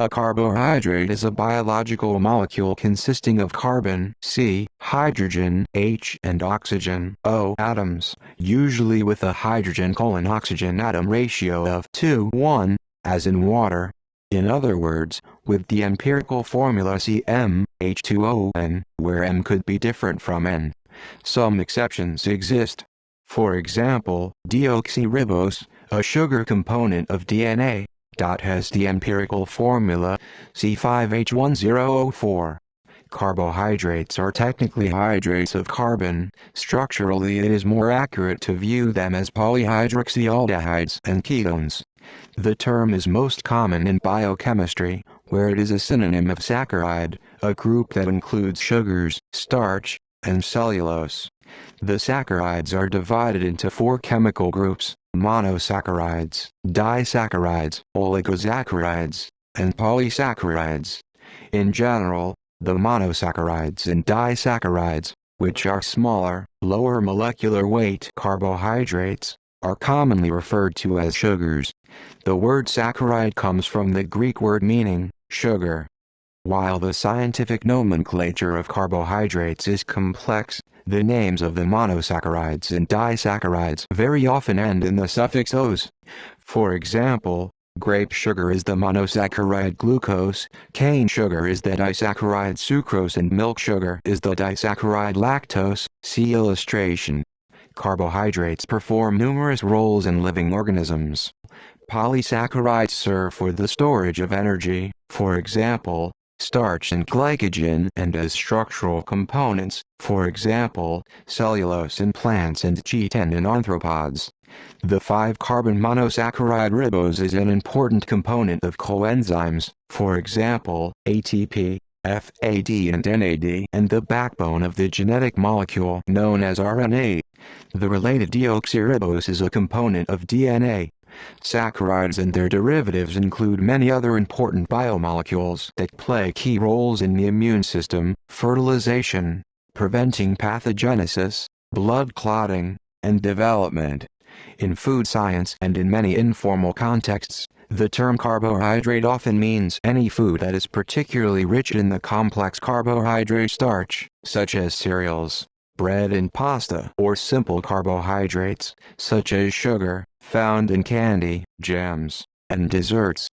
A carbohydrate is a biological molecule consisting of carbon C, hydrogen H, and oxygen O atoms, usually with a hydrogen-oxygen atom ratio of 2:1, as in water. In other words, with the empirical formula CmH2ON, where M could be different from N. Some exceptions exist. For example, deoxyribose, a sugar component of DNA, has the empirical formula C5H10O4. Carbohydrates are technically hydrates of carbon. Structurally, it is more accurate to view them as polyhydroxy aldehydes and ketones. The term is most common in biochemistry, where it is a synonym of saccharide, a group that includes sugars, starch, and cellulose. The saccharides are divided into four chemical groups: monosaccharides, disaccharides, oligosaccharides, and polysaccharides. In general, the monosaccharides and disaccharides, which are smaller, lower molecular weight carbohydrates, are commonly referred to as sugars. The word saccharide comes from the Greek word meaning sugar. While the scientific nomenclature of carbohydrates is complex, the names of the monosaccharides and disaccharides very often end in the suffix -ose. For example, grape sugar is the monosaccharide glucose, cane sugar is the disaccharide sucrose, and milk sugar is the disaccharide lactose. See illustration. Carbohydrates perform numerous roles in living organisms. Polysaccharides serve for the storage of energy, for example, starch and glycogen, and as structural components, for example, cellulose in plants and chitin in arthropods. The 5-carbon monosaccharide ribose is an important component of coenzymes, for example, ATP, FAD and NAD, and the backbone of the genetic molecule known as RNA. The related deoxyribose is a component of DNA. Saccharides and their derivatives include many other important biomolecules that play key roles in the immune system, fertilization, preventing pathogenesis, blood clotting, and development. In food science and in many informal contexts, the term carbohydrate often means any food that is particularly rich in the complex carbohydrate starch, such as cereals, bread and pasta, or simple carbohydrates, such as sugar, found in candy, jams, and desserts.